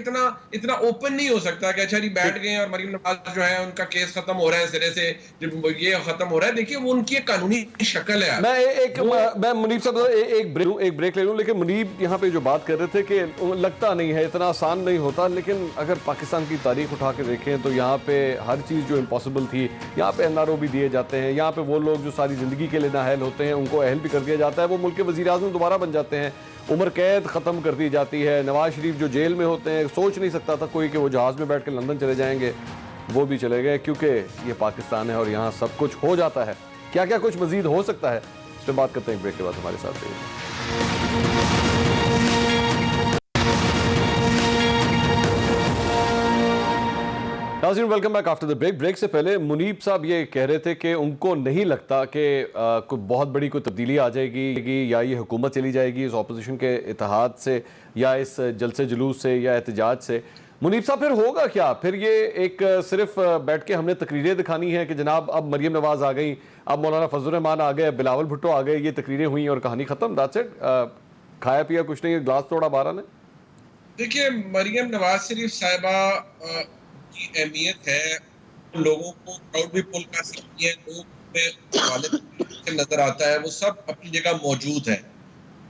S3: इतना ओपन नहीं हो सकता कि अच्छा जी बैठ गए और मरीम नवाज जो है उनका केस खत्म हो रहा है सिरे से, जब ये खत्म हो रहा है। देखिए वो उनकी एक कानूनी शक्ल है।
S1: मैं मुनीब साहब एक ब्रेक ले लूं, लेकिन मुनीब यहाँ पे जो बात कर रहे थे कि लगता नहीं है इतना आसान नहीं होता, लेकिन अगर पाकिस्तान की तारीख उठा के देखें तो यहाँ पे हर चीज़ जो इम्पॉसिबल थी, यहाँ पे NRO भी दिए जाते हैं, यहाँ पे वो लोग जो सारी ज़िंदगी के लिए नाअहल होते हैं उनको अहल भी कर दिया जाता है, वो मुल्क के वज़ीर-ए-आज़म दोबारा बन जाते हैं, उम्र कैद ख़त्म कर दी जाती है। नवाज शरीफ जो जेल में होते हैं, सोच नहीं सकता था कोई कि वो जहाज़ में बैठ कर लंदन चले जाएंगे, वो भी चले गए, क्योंकि ये पाकिस्तान है और यहाँ सब कुछ हो जाता है। क्या क्या कुछ मज़ीद हो सकता है, इस पर बात करते हैं ब्रेक के बाद। हमारे साथ रहिए। नाज़रीन, welcome back after the break. Break से पहले मुनीब साहब ये कह रहे थे कि उनको नहीं लगता कि कोई बहुत बड़ी कोई तब्दीली आ जाएगी या ये हुकूमत चली जाएगी इस अपोजिशन के इत्तेहाद से या इस जलसे जुलूस से या एहतजाज से। मुनीब साहब, फिर होगा क्या? फिर ये एक सिर्फ बैठ के हमने तकरीरें दिखानी है कि जनाब अब मरीम नवाज आ गई, अब मौलाना फजल रहमान आ गए, बिलावल भुट्टो आ गए, ये तकरीरें हुई और कहानी खत्म, दैट्स इट, खाया पिया कुछ नहीं, ग्लास तोड़ा 12 ने?
S3: देखिए, मरीम नवाज शरीफ साहिबा की अहमियत है, लोगों को क्राउड भी पुल कर सकती है, लोग नजर आता है, वो सब अपनी जगह मौजूद है।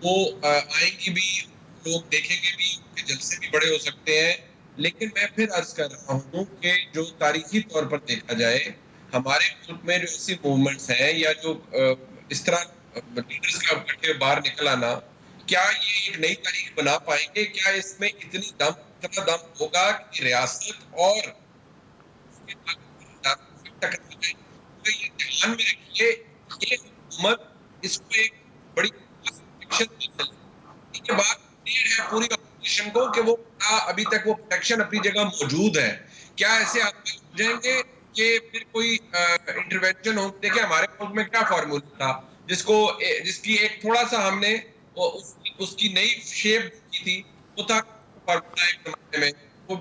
S3: वो आएंगी भी, लोग देखेंगे भी, उनके जलसे भी बड़े हो सकते हैं। लेकिन मैं फिर अर्ज कर रहा हूँ कि जो तारीखी तौर पर देखा जाए, हमारे मुल्क में जो ऐसी मूवमेंट्स हैं या जो इस तरह लीडर्स का इकट्ठे बाहर निकल आना, क्या ये एक नई तारीख बना पाएंगे? क्या इसमें इतना दम होगा कि रियासत और तो ये ध्यान में रखिए, ये हुकूमत इसको एक बड़ी के बाद है पूरी अपोजिशन को कि वो अभी तक वो प्रोटेक्शन अपनी जगह मौजूद है। क्या ऐसे आप जाएंगे कि फिर कोई इंटरवेंशन हो? देखिए, हमारे मुल्क में क्या फॉर्मूला था जिसकी एक थोड़ा सा हमने उसकी नई शेप की थी, वो था फॉर्मूला एक जमाने में, वो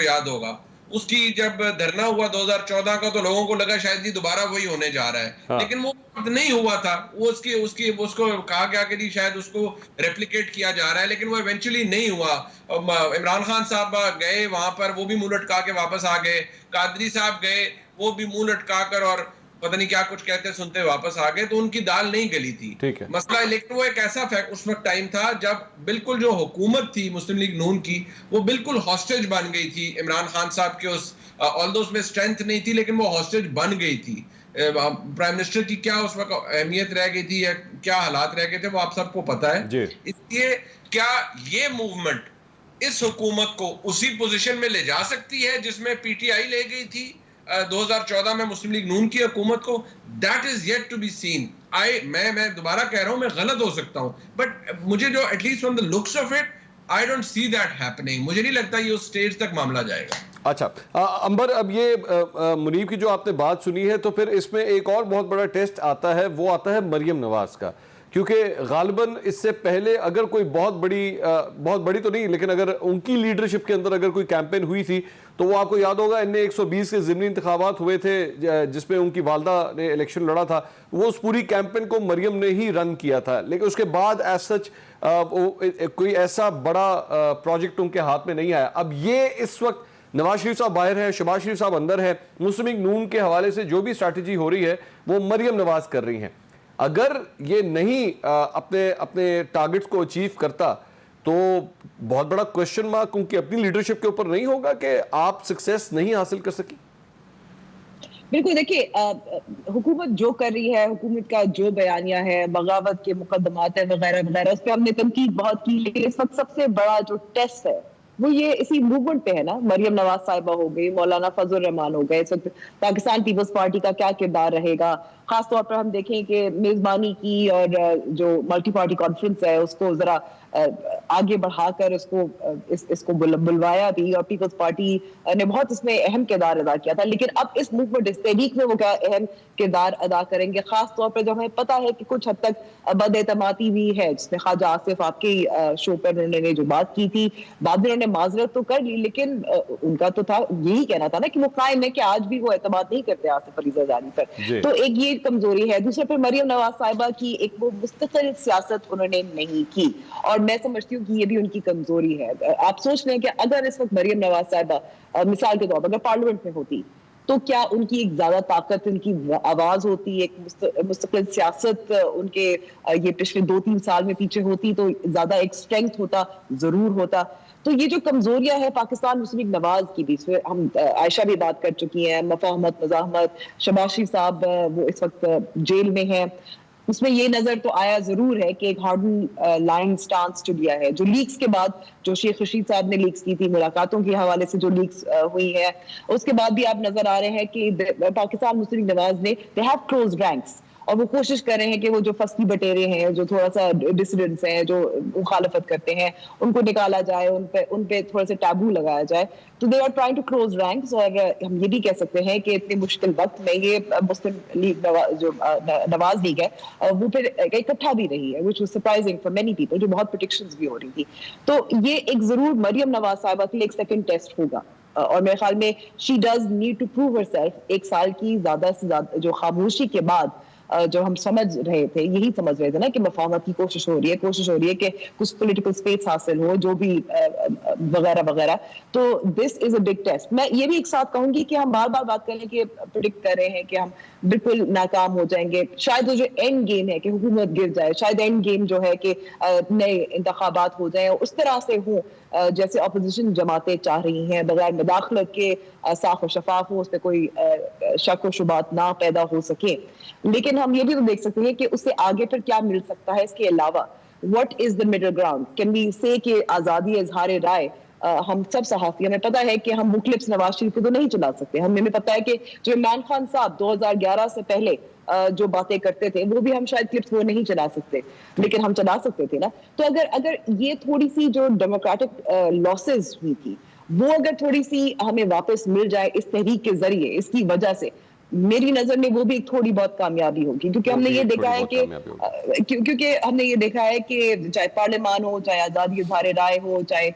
S3: याद होगा। उसकी जब धरना हुआ 2014 का तो लोगों को लगा शायद जी दोबारा वही होने जा रहा है। हाँ। लेकिन वो नहीं हुआ था। वो उसको कहा गया कि जी शायद उसको रेप्लिकेट किया जा रहा है, लेकिन वो इवेंचुअली नहीं हुआ। इमरान खान साहब गए वहां पर, वो भी मुंह लटका के वापस आ गए। कादरी साहब गए, वो भी मुंह लटका कर और पता नहीं क्या कुछ कहते सुनते वापस आ गए, तो उनकी दाल नहीं गली थी मसला। लेकिन वो एक ऐसा फैक्ट उस वक्त टाइम था जब बिल्कुल जो हुकूमत थी मुस्लिम लीग नून की, वो बिल्कुल हॉस्टेज बन गई थी इमरान खान साहब के उस ऑल्दो उसमें स्ट्रेंथ नहीं थी, लेकिन वो हॉस्टेज बन गई थी। प्राइम मिनिस्टर की क्या उस वक्त अहमियत रह गई थी या क्या हालात रह गए थे, वो आप सबको पता है। इसलिए क्या ये मूवमेंट इस हुकूमत को उसी पोजीशन में ले जा सकती है जिसमें पीटीआई ले गई थी 2014 में मुस्लिम लीग नून की हुकूमत को? That is yet to be seen. मैं दोबारा कह रहा हूं, मैं गलत हो सकता हूं, बट मुझे जो at least from the looks of it, I don't see that happening. मुझे नहीं लगता ये उस स्टेज तक मामला जाएगा।
S1: अच्छा अंबर, अब ये मुनीब की जो आपने बात सुनी है, तो फिर इसमें एक और बहुत बड़ा टेस्ट आता है, वो आता है मरियम नवाज का, क्योंकि गालिबन इससे पहले अगर कोई बहुत बड़ी तो नहीं, लेकिन अगर उनकी लीडरशिप के अंदर अगर कोई कैंपेन हुई थी, तो वो आपको याद होगा इनने 120 के ज़िमनी इंतखाबात हुए थे जिसमें उनकी वालदा ने इलेक्शन लड़ा था। वो उस पूरी कैंपेन को मरियम ने ही रन किया था, लेकिन उसके बाद एज सच कोई ऐसा बड़ा प्रोजेक्ट उनके हाथ में नहीं आया। अब ये इस वक्त नवाज शरीफ साहब बाहर है, शहबाज शरीफ साहब अंदर है, मुस्लिम लीग नून के हवाले से जो भी स्ट्रैटेजी हो रही है वो मरियम नवाज कर रही हैं। अगर ये नहीं अपने टारगेट्स को अचीव करता, तो बहुत बड़ा क्वेश्चन मार्क उनकी अपनी लीडरशिप के ऊपर नहीं होगा कि आप सक्सेस नहीं हासिल कर सकी?
S4: बिल्कुल, देखिए हुकूमत जो कर रही है, हुकूमत का जो बयानिया है, बगावत के मुकदमात है वगैरह वगैरह, उस पर हमने तनकीद बहुत की, लेकिन इस वक्त सबसे बड़ा जो टेस्ट है वो ये इसी मूवमेंट पे है ना। मरियम नवाज साहिबा हो गई, मौलाना फजल रहमान हो गए, इस वक्त पाकिस्तान पीपल्स पार्टी का क्या किरदार रहेगा। खासतौर पर हम देखें कि मेजबानी की और जो मल्टी पार्टी कॉन्फ्रेंस है उसको जरा आगे बढ़ाकर इसको बुलवाया भी, और पीपल्स पार्टी ने बहुत इसमें अहम किरदार अदा किया था। लेकिन अब इस मूवमेंट, इस तहरीक में वो क्या अहम किरदार अदा करेंगे, खास तौर पर जब हमें पता है कि कुछ हद तक बदएतमादी भी है, जिसमें ख्वाजा आसिफ आपके शो पर उन्होंने जो बात की थी, बाद में उन्होंने माजरत तो कर ली, लेकिन उनका तो था यही कहना था ना कि वो कायम है कि आज भी वो एतमाद नहीं करते आसिफ अली जरदारी पर। तो एक ये कमजोरी है। दूसरे पर मरियम नवाज साहिबा की एक वो मुस्तकिल सियासत उन्होंने नहीं की, और मैं समझती हूँ कि ये भी उनकी कमजोरी है। आप सोच रहे हैं कि अगर इस वक्त मरियम नवाज साहिबा मिसाल के तौर पर अगर पार्लियामेंट में होती तो क्या उनकी एक ज्यादा ताकत, उनकी आवाज होती, एक मुस्तकिल सियासत उनके ये पिछले 2-3 साल में पीछे होती तो ज्यादा एक स्ट्रेंथ होता, जरूर होता। तो ये जो कमजोरियां है पाकिस्तान मुस्लिम लीग नवाज की भी, इसमें हम आयशा भी बात कर चुकी हैं, मफाहमत, मजाहमत, शहबाज शरीफ साहब वो इस वक्त जेल में हैं, उसमें ये नजर तो आया जरूर है कि एक हार्डन लाइन स्टांस जो लिया है, जो लीक्स के बाद जो शेख रशीद साहब ने लीक्स की थी, मुलाकातों के हवाले से जो लीक्स हुई है, उसके बाद भी आप नजर आ रहे हैं कि पाकिस्तान मुस्लिम लीग नवाज ने दे हैव क्लोज रैंक्स, और वो कोशिश कर रहे हैं कि वो जो फस्ती बटेरे हैं, जो थोड़ा सा डिसिडेंट्स हैं, जो मुखालफत करते हैं, उनको निकाला जाए, उन पे थोड़ा सा टैबू लगाया जाए। तो they are trying to close ranks, और हम ये भी कह सकते हैं कि इतने मुश्किल वक्त में ये मुस्लिम लीग जो नवाज लीग है वो फिर इकट्ठा भी रही है, which was surprising for many people, जो बहुत प्रेडिक्शंस भी हो रही थी। तो ये एक जरूर मरियम नवाज साहिबा के लिए एक सेकंड टेस्ट होगा, और मेरे ख्याल में she does need to prove herself. एक साल की ज्यादा से ज्यादा जो खामोशी के बाद जो हम समझ रहे थे, यही समझ रहे थे ना कि मफाहमत की कोशिश हो रही है कि कुछ पॉलिटिकल स्पेस हासिल हो, जो भी वगैरह वगैरह। तो this is a big test. मैं ये भी एक साथ कहूंगी कि हम बार बार बात करें कि प्रिडिक्ट कर रहे हैं कि हम बिल्कुल नाकाम हो जाएंगे, शायद वो जो एंड गेम है कि हुकूमत गिर जाए, शायद एंड गेम जो है कि नए इंतखाबात हो जाए, उस तरह से हो जैसे अपोजिशन जमातें चाह रही हैं, बगैर मुदाखलत के साफ और शफाफ हो, उस पर कोई शक व शुबात ना पैदा हो सके। लेकिन हम ये भी तो देख सकते हैं कि उससे आगे फिर क्या मिल सकता है इसके अलावा। What is the middle ground? Can we say कि आज़ादी इज़हार राय, हम सब सहाफ़ी, हमें पता है कि हम वो क्लिप्स नवाज शरीफ को तो नहीं चला सकते, हमें पता है कि जो इमरान खान साहब 2011 से पहले जो बातें करते थे वो भी हम शायद क्लिप्स वो नहीं चला सकते, लेकिन हम चला सकते थे ना। तो अगर ये थोड़ी सी जो डेमोक्रेटिक लॉसेस हुई थी वो अगर थोड़ी सी हमें वापस मिल जाए इस तहरीक के जरिए, इसकी वजह से मेरी नजर में वो भी एक थोड़ी बहुत कामयाबी होगी, क्योंकि हमने ये देखा है कि चाहे पार्लियामान हो, चाहे आजादी इज़हार राय हो, चाहे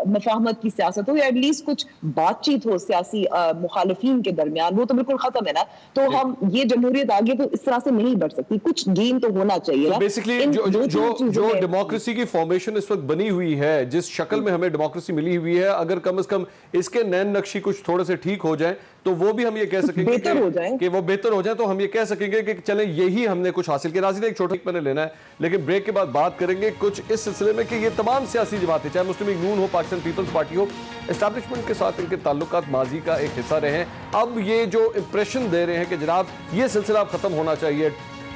S4: मफाहमत की सियासत हो, या एटलीस्ट कुछ बातचीत हो सियासी मुखालिफिन के दरमियान, वो तो बिल्कुल खत्म है ना। तो हम ये जमहूरियत आगे तो इस तरह से नहीं बढ़ सकती, कुछ गेन तो होना चाहिए ना।
S1: बेसिकली जो डेमोक्रेसी की फॉर्मेशन इस वक्त बनी हुई है, जिस शक्ल में हमें डेमोक्रेसी मिली हुई है, अगर कम से कम इसके नैन नक्शी कुछ थोड़े से ठीक हो जाए तो वो भी हम ये कह सकेंगे कि वो बेहतर हो जाए, तो हम ये कह सकेंगे कि चलें यही हमने कुछ हासिल किया। नाज़रीन, एक छोटा मैंने लेना है, लेकिन ब्रेक के बाद बात करेंगे कुछ इस सिलसिले में कि ये तमाम सियासी जमातें, चाहे मुस्लिम लीग नून हो, पाकिस्तान पीपल्स पार्टी हो, एस्टैब्लिशमेंट के साथ इनके ताल्लुकात माजी का एक हिस्सा रहे हैं। अब ये जो इंप्रेशन दे रहे हैं कि जनाब ये सिलसिला अब खत्म होना चाहिए,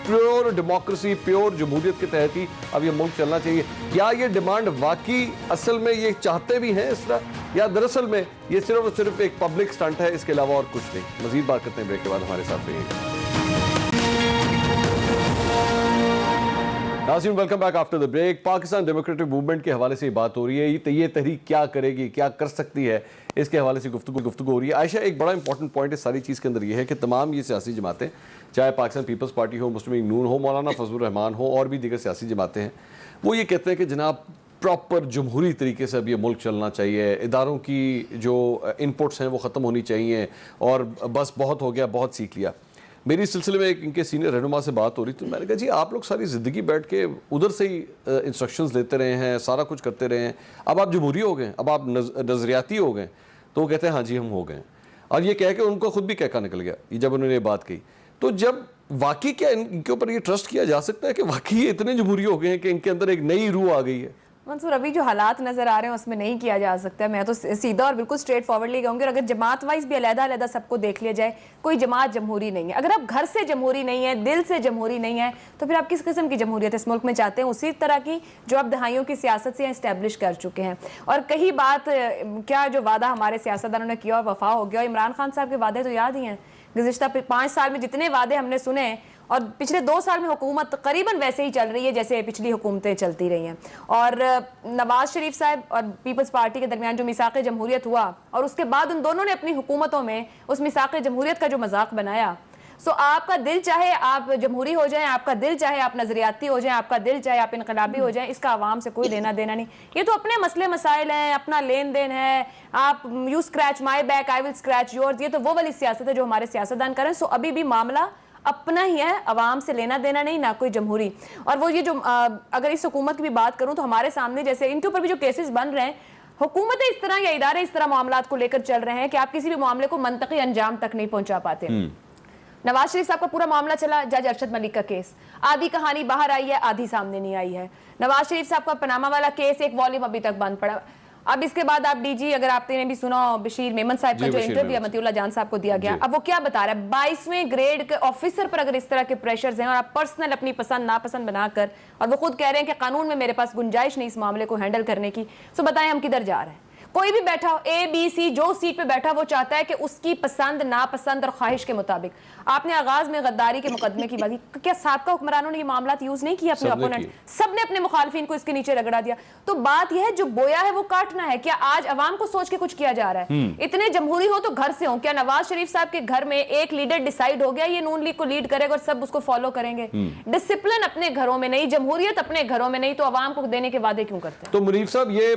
S1: प्योर डेमोक्रेसी, प्योर जमहूरियत के तहत ही अब ये मुल्क चलना चाहिए, क्या ये डिमांड वाकई असल में ये चाहते भी हैं इस तरह, या दरअसल में ये सिर्फ और सिर्फ एक पब्लिक स्टंट है, इसके अलावा और कुछ नहीं? मजीद बात करते हैं ब्रेक के बाद, हमारे साथ रहिएगा। नाज़रीन, welcome back after the break. Pakistan Democratic Movement के हवाले से बात हो रही है, ये तहरीक क्या करेगी, क्या कर सकती है, इसके हवाले से गुफ्तगू हो रही है। आयशा, एक बड़ा इंपॉर्टेंट पॉइंट इस सारी चीज़ के अंदर ये है कि तमाम ये सियासी जमातें, चाहे पाकिस्तान पीपल्स पार्टी हो, मुस्लिम लीग नून हो, मौलाना फजल रहमान हो, और भी दीगर सियासी जमातें हैं, वो ये कहते हैं कि जनाब प्रॉपर जमहूरी तरीके से अब ये मुल्क चलना चाहिए, इदारों की जो इनपुट्स हैं वो ख़त्म होनी चाहिए, और बस बहुत हो गया, बहुत सीख लिया। मेरी इस सिलसिले में एक इनके सीनियर रहनुमा से बात हो रही, तो मैंने कहा जी आप लोग सारी ज़िंदगी बैठ के उधर से ही इंस्ट्रक्शंस लेते रहे हैं, सारा कुछ करते रहे हैं, अब आप जमहूरी हो गए, अब आप नज़रियाती हो गए। तो वो कहते हैं हाँ जी हम हो गए, और ये कह के उनको खुद भी कहका निकल गया ये जब उन्होंने ये बात कही। तो जब वाकई क्या इनके ऊपर ये ट्रस्ट किया जा सकता है कि वाकई ये इतने जमहूरी हो गए हैं कि इनके अंदर एक नई रूह आ गई है?
S2: मंसूर, अभी जो हालात नजर आ रहे हैं उसमें नहीं किया जा सकता। मैं तो सीधा और बिल्कुल स्ट्रेट फॉरवर्डली कहूँगी, और अगर जमात वाइज भी अलग-अलग सबको देख लिया जाए, कोई जमात जमहूरी नहीं है। अगर आप घर से जमहूरी नहीं है, दिल से जमहूरी नहीं है, तो फिर आप किस किस्म की जमहूरियत इस मुल्क में चाहते हैं? उसी तरह की जो आप दहाइयों की सियासत से इस्टेब्लिश कर चुके हैं। और कही बात क्या जो वादा हमारे सियासतदानों ने किया और वफा हो गया, इमरान खान साहब के वादे तो याद ही हैं। गुज़िश्ता 5 साल में जितने वादे हमने सुने, और पिछले 2 साल में हुकूमत तकरीबन वैसे ही चल रही है जैसे पिछली हुकूमतें चलती रही हैं। और नवाज शरीफ साहब और पीपल्स पार्टी के दरमियान जो मिसाक़ जमहूरियत हुआ, और उसके बाद उन दोनों ने अपनी हुकूमतों में उस मिसाक़ जमहूरियत का जो मजाक बनाया, सो आपका दिल चाहे आप जमहूरी हो जाएं, आपका दिल चाहे आप नजरियाती हो जाएं, आपका दिल चाहे आप इनकलाबी हो जाएं, इसका आवाम से कोई लेना देना नहीं। ये तो अपने मसले मसाइल हैं, अपना लेन देन है, आप you scratch my back I will scratch yours, ये तो वो वाली सियासत है जो हमारे सियासतदान करें। सो अभी भी मामला अपना ही है, अवाम से लेना देना नहीं, ना कोई जमहूरी। और वो ये जो अगर इस हुकूमत की भी बात करूं तो हमारे सामने जैसे इनके ऊपर भी जो केसेस बन रहे हैं, हुकूमतें इस तरह या इदारे इस तरह मामलात को लेकर चल रहे हैं कि आप किसी भी मामले को मंतकी अंजाम तक नहीं पहुंचा पाते। नवाज शरीफ साहब का पूरा मामला चला, जज अरशद मलिक का केस, आधी कहानी बाहर आई है, आधी सामने नहीं आई है। नवाज शरीफ साहब का पनामा वाला केस एक वॉल्यूम अभी तक बंद पड़ा। अब इसके बाद आप डीजी, अगर आपने भी सुना बशीर मेमन साहब का जो इंटरव्यू मतीउल्लाह जान साहब को दिया गया, अब वो क्या बता रहा है, 22वें ग्रेड के ऑफिसर पर अगर इस तरह के प्रेशर्स हैं और आप पर्सनल अपनी पसंद नापसंद बनाकर, और वो खुद कह रहे हैं कि कानून में मेरे पास गुंजाइश नहीं इस मामले को हैंडल करने की, तो बताएं हम किधर जा रहे हैं? कोई भी बैठा हो, ए बी सी, जो सीट पे बैठा वो चाहता है कि उसकी पसंद नापसंद और ख्वाहिश के मुताबिक। आपने आगाज में गद्दारी के मुकदमे की बात की, क्या साबका हुक्मरानों ने ये मामला यूज नहीं किया अपने अपोनेंट? सबने अपने मुखालफिन को इसके नीचे रगड़ा दिया। तो बात यह है, जो बोया है वो काटना है। क्या आज अवाम को सोच के कुछ किया जा रहा है? इतने जमहूरी हो तो घर से हो। क्या नवाज शरीफ साहब के घर में एक लीडर डिसाइड हो गया ये नून लीग को लीड करेगा और सब उसको फॉलो करेंगे? डिसिप्लिन अपने घरों में नहीं, जमहूरियत अपने घरों में नहीं, तो अवाम को देने के वादे क्यों करते हैं?
S1: तो मुनीफ साहब, ये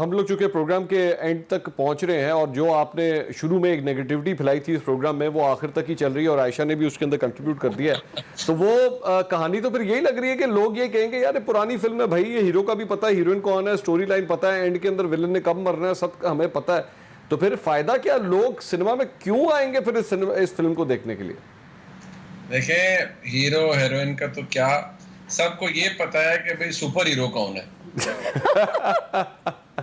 S1: हम लोग चूंकि प्रोग्राम के एंड तक पहुंच रहे हैं, और जो आपने शुरू में एक नेगेटिविटी फैलाई थी इस प्रोग्राम में, वो आखिर तक ही चल रही है, और आयशा ने भी उसके अंदर कंट्रीब्यूट कर दिया है। तो वो कहानी तो फिर यही लग रही है कि लोग ये कहेंगे यार पुरानी फिल्म है भाई, ये हीरो का भी पता है, हीरोइन कौन है, स्टोरी लाइन पता है, एंड के अंदर विलन ने कब मरना है, सब हमें पता है। तो फिर फायदा क्या? लोग सिनेमा में क्यों आएंगे फिर इस फिल्म को देखने के लिए?
S3: देखिए, हीरो हीरोइन का तो क्या, सबको ये पता है कि भाई सुपर हीरो कौन है।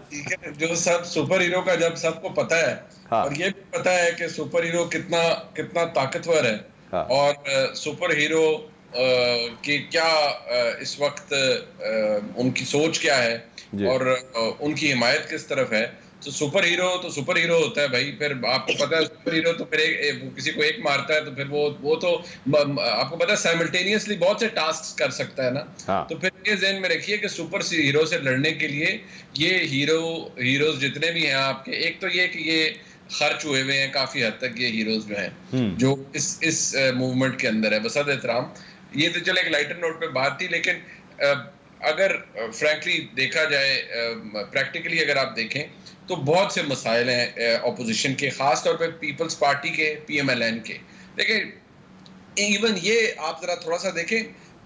S3: ठीक है, जो सब सुपर हीरो का जब सबको पता है, हाँ। और ये भी पता है कि सुपर हीरो कितना कितना ताकतवर है, हाँ। और सुपर हीरो की क्या इस वक्त उनकी सोच क्या है और उनकी हिमायत किस तरफ है। तो सुपर हीरो होता है भाई। फिर आपको पता है सुपर हीरो तो फिर किसी को एक मारता है तो फिर वो तो आपको पता है साइमल्टेनियसली बहुत से टास्क कर सकता है ना, हाँ। तो फिर ये ज़हन में रखिए कि सुपर हीरो से लड़ने के लिए ये हीरोज जितने भी हैं आपके, एक तो ये कि ये खर्च हुए हुए हैं काफी हद तक, ये हीरोज जो हैं जो इस मूवमेंट के अंदर है, बसद एहतराम। ये तो चलो एक लाइटर नोट पे बात थी, लेकिन अगर फ्रैंकली देखा जाए, प्रैक्टिकली अगर आप देखें तो बहुत से मसाइल हैं ऑपोजिशन के, खास तौर पे पीपल्स पार्टी के, PMLN के। देखिए इवन ये आप जरा थोड़ा सा देखें,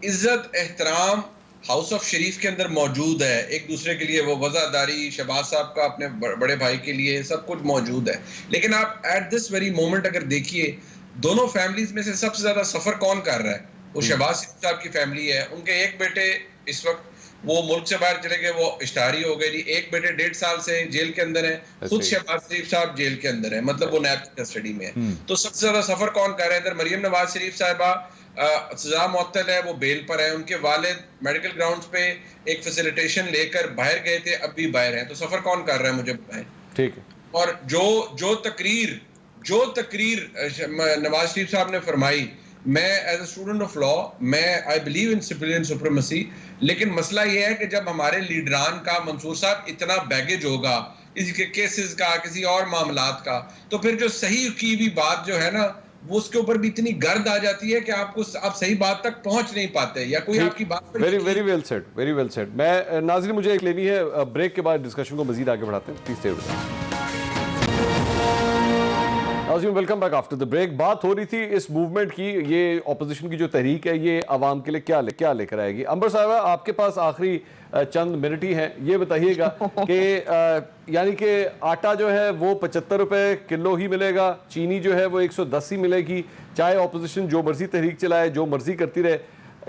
S3: इज्जत एहतराम हाउस ऑफ शरीफ के अंदर मौजूद है, एक दूसरे के लिए वो वज़ादारी, शहबाज साहब का अपने बड़े भाई के लिए सब कुछ मौजूद है। लेकिन आप एट दिस वेरी मोमेंट अगर देखिए, दोनों फैमिलीज में से सबसे ज्यादा सफर कौन कर रहा है? वो शहबाज साहब की फैमिली है। उनके एक बेटे इस वक्त वो मुल्क से बाहर चले गए, वो इश्तारी हो गई। एक बेटे 1.5 साल से जेल के अंदर है, खुद शहबाज शरीफ साहब जेल के अंदर है, मतलब वो नैब कस्टडी में है। तो सबसे ज्यादा सफर कौन कर रहा है? इधर मरियम नवाज शरीफ साहिबा सजा मुअत्तल है, वो बेल पर है। उनके वालिद मेडिकल ग्राउंड्स पे एक फैसिलिटेशन लेकर बाहर गए थे, अब भी बाहर हैं। तो सफर कौन कर रहा है मुझे बताएं। ठीक है। और जो तकरीर नवाज शरीफ साहब ने फरमाई, मैं as a student of law, मैं I believe in civilian supremacy, लेकिन मसला ये है कि जब हमारे लीडरान का, मंसूर साहब, इतना बैगेज होगा इसके केसेस का, किसी और मामलात का, तो फिर जो सही की भी बात जो है ना, वो उसके ऊपर भी इतनी गर्द आ जाती है कि आप सही बात तक पहुंच नहीं पाते, या कोई आपकी बात
S1: वेरी वेल सेड। मैं नाज़रीन, मुझे एक लेनी है ब्रेक, के बाद डिस्कशन को मजीद आगे बढ़ाते हैं। Please stay with us. Welcome back after the break. बात हो रही थी इस मूवमेंट की, ये ऑपोजिशन की जो तहरीक है, ये आवाम के लिए क्या लेकर आएगी। अंबर साहबा, आपके पास आखिरी चंद मिनट ही हैं, ये बताइएगा कि यानी कि आटा जो है वो 75 रुपए किलो ही मिलेगा, चीनी जो है वो 110 ही मिलेगी, चाहे ऑपोजिशन जो मर्जी तहरीक चलाए, जो मर्जी करती रहे।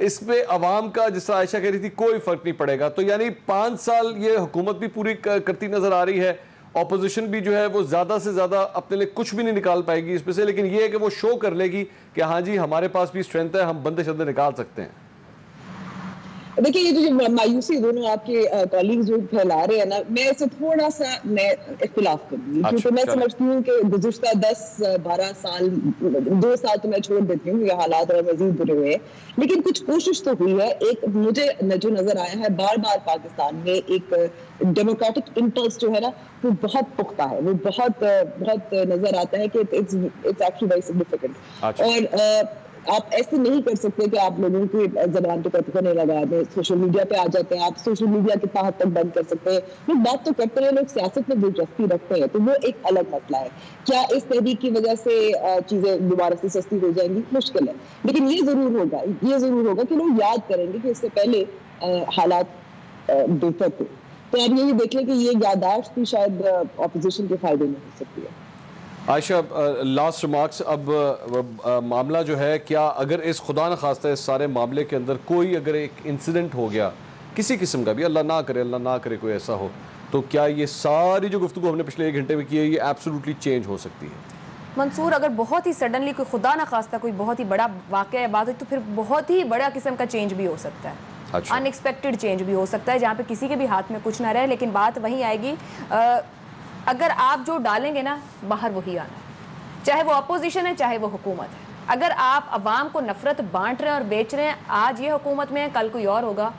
S1: इस पे अवाम का, जिस तरह आयशा कह रही थी, कोई फर्क नहीं पड़ेगा। तो यानी 5 साल ये हुकूमत भी पूरी करती नजर आ रही है, ऑपोजिशन भी जो है वो ज्यादा से ज्यादा अपने लिए कुछ भी नहीं निकाल पाएगी इसमें से, लेकिन ये है कि वो शो कर लेगी कि हाँ जी हमारे पास भी स्ट्रेंथ है, हम बंदे शंदे निकाल सकते हैं।
S4: देखिए, ये जो मायूसी दोनों आपके कॉलीग्स जो फैला रहे हैं ना, मैं इसे थोड़ा सा मैं इख्तिलाफ करूंगी, क्योंकि मैं समझती हूँ कि गुज़िश्ता 10-12 साल, 2 साल तो मैं छोड़ देती हूँ, ये हालात और मजीद बुरे हुए, लेकिन कुछ कोशिश तो हुई है। एक मुझे जो नजर आया है बार बार पाकिस्तान में, एक डेमोक्रेटिक इम्पल्स जो है ना, वो बहुत पुख्ता है, वो बहुत नजर आता है कि इट्स एक्चुअली वेरी सिग्निफिकेंट। और आप ऐसे नहीं कर सकते कि आप लोगों की जबान पे कटकने लगा दें, सोशल मीडिया पे आ जाते हैं। आप सोशल मीडिया कितना हद तक बंद कर सकते हैं? लोग बात तो करते हैं, लोग सियासत में दिलचस्पी रखते हैं, तो वो एक अलग मसला है। क्या इस तहरीक की वजह से चीजें दोबारा से सस्ती हो जाएंगी? मुश्किल है, लेकिन ये जरूर होगा कि लोग याद करेंगे कि इससे पहले हालात बेहतर थे। तो आप यही देख लें कि ये याददाश्त भी शायद अपोजिशन के फायदे में हो सकती है।
S1: Ayesha, last remarks. अब मामला जो है, क्या अगर इस खुदा न खास्ता इस सारे मामले के अंदर कोई अगर एक इंसिडेंट हो गया किसी किस्म का भी, अल्लाह ना करे कोई ऐसा हो, तो क्या ये सारी जो गुफ्तगू हमने पिछले 1 घंटे में की है ये एब्सोल्युटली चेंज हो सकती है?
S2: मंसूर, अगर बहुत ही सडनली कोई खुदा न खास्ता कोई बहुत ही बड़ा वाक़या या बात हो, तो फिर बहुत ही बड़ा किस्म का चेंज भी हो सकता है।
S1: अच्छा।
S2: अनएक्सपेक्टेड चेंज भी हो सकता है, जहाँ पे किसी के भी हाथ में कुछ ना रहे। लेकिन बात वहीं आएगी, अगर आप जो डालेंगे ना, बाहर वही आना है, चाहे वो अपोजिशन है चाहे वो हुकूमत है। अगर आप अवाम को नफरत बांट रहे हैं और बेच रहे हैं, आज ये हुकूमत में है, कल कोई और होगा।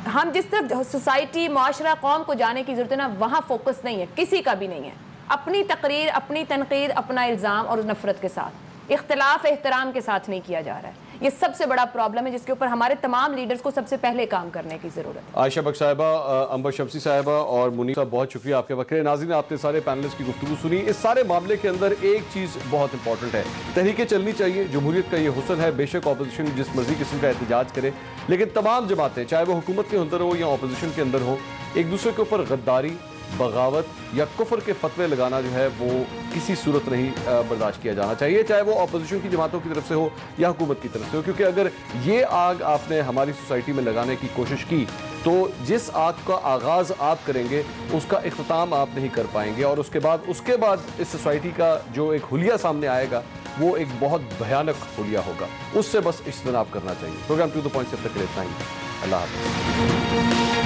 S2: हम जिस तरफ सोसाइटी, माशरा, कौम को जाने की जरूरत है ना, वहाँ फोकस नहीं है, किसी का भी नहीं है। अपनी तकरीर, अपनी तनकीद, अपना इल्ज़ाम और नफरत के साथ, इख्तिलाफ एहतराम के साथ नहीं किया जा रहा है। ये सबसे बड़ा प्रॉब्लम है जिसके ऊपर हमारे तमाम लीडर्स को सबसे पहले काम करने की जरूरत है।
S1: आयशा बख्श साहिबा, अंबर शमसी साहिबा और मुनीर साहब, बहुत शुक्रिया आपके वक्त। नाज़रीन, आपने सारे पैनलिस्ट की गुफ्तगू सुनी। इस सारे मामले के अंदर एक चीज़ बहुत इंपॉर्टेंट है, तहरीकें चलनी चाहिए, जमहूरियत का ये हुस्न है। बेशक ऑपोजिशन जिस मर्जी किस्म का एहतजाज करे, लेकिन तमाम जमातें, चाहे वो हुकूमत के अंदर हो या ऑपोजिशन के अंदर हो, एक दूसरे के ऊपर गद्दारी, बगावत या कुफर के फतवे लगाना जो है वो किसी सूरत नहीं बर्दाश्त किया जाना चाहिए, चाहे वो ऑपोजिशन की जमातों की तरफ से हो या हुकूमत की तरफ से हो। क्योंकि अगर ये आग आपने हमारी सोसाइटी में लगाने की कोशिश की, तो जिस आग का आगाज़ आप करेंगे उसका इख्तिताम आप नहीं कर पाएंगे, और उसके बाद इस सोसाइटी का जो एक हुलिया सामने आएगा वो एक बहुत भयानक हुलिया होगा। उससे बस इज्तनाब करना चाहिए। प्रोग्राम टू द पॉइंट से अब तक इतना ही। अल्लाह हाफ़िज़।